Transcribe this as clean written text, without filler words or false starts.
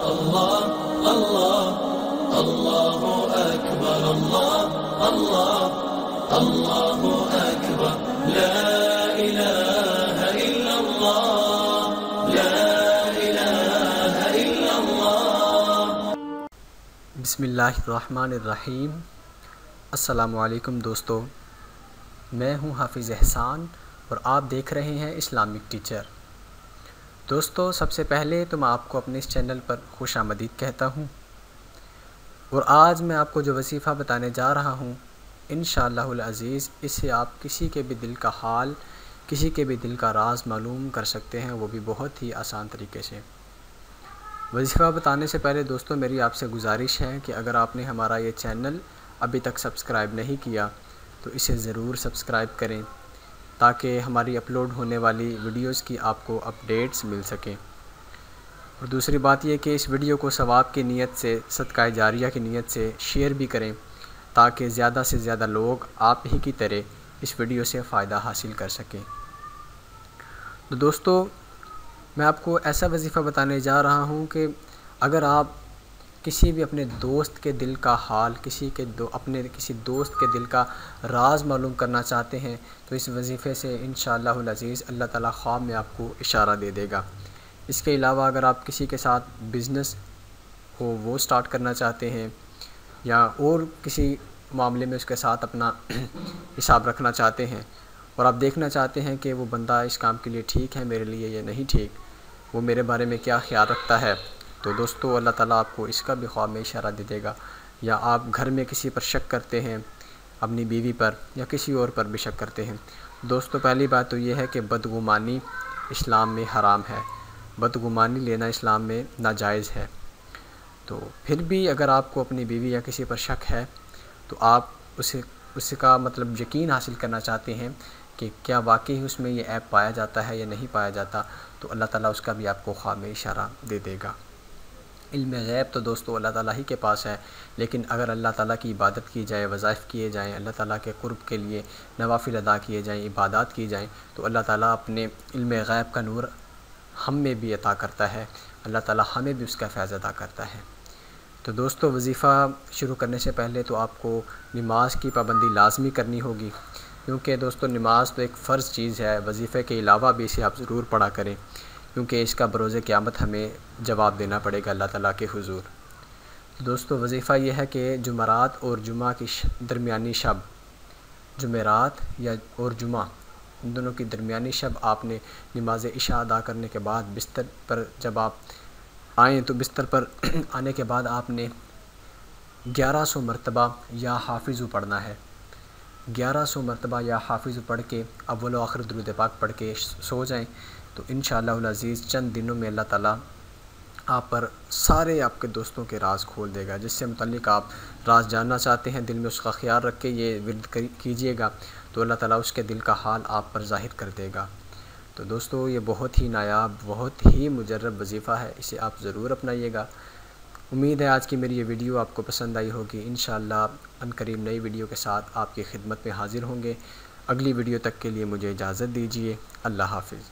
الله الله الله أكبر الله الله الله أكبر لا إله إلا الله لا إله إلا الله. بسم اللہ الرحمن الرحیم. السلام علیکم دوستو، میں ہوں حافظ احسان اور آپ دیکھ رہے ہیں اسلامک ٹیچر. دوستو، سب سے پہلے تو میں آپ کو اپنے اس چینل پر خوش آمدید کہتا ہوں، اور آج میں آپ کو جو وظیفہ بتانے جا رہا ہوں انشاءاللہ العزیز اس سے آپ کسی کے بھی دل کا حال، کسی کے بھی دل کا راز معلوم کر سکتے ہیں، وہ بھی بہت ہی آسان طریقے سے. وظیفہ بتانے سے پہلے دوستو میری آپ سے گزارش ہے کہ اگر آپ نے ہمارا یہ چینل ابھی تک سبسکرائب نہیں کیا تو اسے ضرور سبسکرائب کریں تاکہ ہماری اپلوڈ ہونے والی ویڈیوز کی آپ کو اپڈیٹس مل سکیں. اور دوسری بات یہ کہ اس ویڈیو کو ثواب کی نیت سے، صدقہ جاریہ کی نیت سے شیئر بھی کریں تاکہ زیادہ سے زیادہ لوگ آپ ہی کی طرح اس ویڈیو سے فائدہ حاصل کر سکیں. تو دوستو، میں آپ کو ایسا وظیفہ بتانے جا رہا ہوں کہ اگر آپ کسی بھی اپنے دوست کے دل کا حال، اپنے کسی دوست کے دل کا راز معلوم کرنا چاہتے ہیں تو اس وظیفے سے انشاءاللہ العزیز اللہ تعالیٰ خواب میں آپ کو اشارہ دے دے گا. اس کے علاوہ اگر آپ کسی کے ساتھ بزنس ہو وہ سٹارٹ کرنا چاہتے ہیں یا اور کسی معاملے میں اس کے ساتھ اپنا حساب رکھنا چاہتے ہیں اور آپ دیکھنا چاہتے ہیں کہ وہ بندہ اس کام کے لیے ٹھیک ہے میرے لیے یا نہیں ٹھیک، وہ میرے بارے میں کیا خیال رکھتا ہے، تو دوستو اللہ تعالیٰ آپ کو اس کا بھی خواب میں اشارہ دے دے گا. یا آپ گھر میں کسی پر شک کرتے ہیں، اپنی بیوی پر یا کسی اور پر بھی شک کرتے ہیں. دوستو پہلی بات تو یہ ہے کہ بدگمانی اسلام میں حرام ہے، بدگمانی لینا اسلام میں ناجائز ہے. تو پھر بھی اگر آپ کو اپنی بیوی یا کسی پر شک ہے تو آپ اس کا مطلب یقین حاصل کرنا چاہتے ہیں کہ کیا واقعی اس میں یہ عیب پایا جاتا ہے یا نہیں پایا جاتا، تو اللہ تعالیٰ اس کا بھی آپ کو خواب میں اشارہ دے دے گا. علم غیب تو دوستو اللہ تعالیٰ ہی کے پاس ہے، لیکن اگر اللہ تعالیٰ کی عبادت کی جائے، وظائف کیے جائیں، اللہ تعالیٰ کے قرب کے لیے نوافل ادا کیے جائیں، عبادات کی جائیں تو اللہ تعالیٰ اپنے علم غیب کا نور ہم میں بھی عطا کرتا ہے، اللہ تعالیٰ ہمیں بھی اس کا فیض عطا کرتا ہے. تو دوستو وظیفہ شروع کرنے سے پہلے تو آپ کو نماز کی پابندی لازمی کرنی ہوگی، کیونکہ دوستو نماز تو ایک فرض چیز ہے. وظیفے کے علاوہ بھی اسے آپ ضرور پڑھا کریں کیونکہ اس کا بروز قیامت ہمیں جواب دینا پڑے گا اللہ تعالیٰ کے حضور. دوستو وظیفہ یہ ہے کہ جمعرات اور جمعہ کی درمیانی شب، جمعرات اور جمعہ ان دونوں کی درمیانی شب آپ نے نماز عشاء ادا کرنے کے بعد بستر پر جب آپ آئیں تو بستر پر آنے کے بعد آپ نے 1100 مرتبہ یا حافظ پڑھنا ہے. 1100 مرتبہ یا حافظ پڑھ کے اول و آخر درود پاک پڑھ کے سو جائیں تو انشاءاللہ العزیز چند دنوں میں اللہ تعالیٰ آپ پر سارے آپ کے دوستوں کے راز کھول دے گا. جس سے متعلق آپ راز جاننا چاہتے ہیں، دل میں اس کا خیال رکھ کے یہ ورد کیجئے گا تو اللہ تعالیٰ اس کے دل کا حال آپ پر ظاہر کر دے گا. تو دوستو یہ بہت ہی نایاب، بہت ہی مجرب وظیفہ ہے، اسے آپ ضرور اپنائیے گا. امید ہے آج کی میری یہ ویڈیو آپ کو پسند آئی ہوگی. انشاءاللہ عنقریب نئی ویڈیو کے ساتھ آپ کی خدمت میں حاضر ہوں گے. اگلی ویڈیو تک کے لیے مجھے اجازت دیجیے. اللہ حافظ.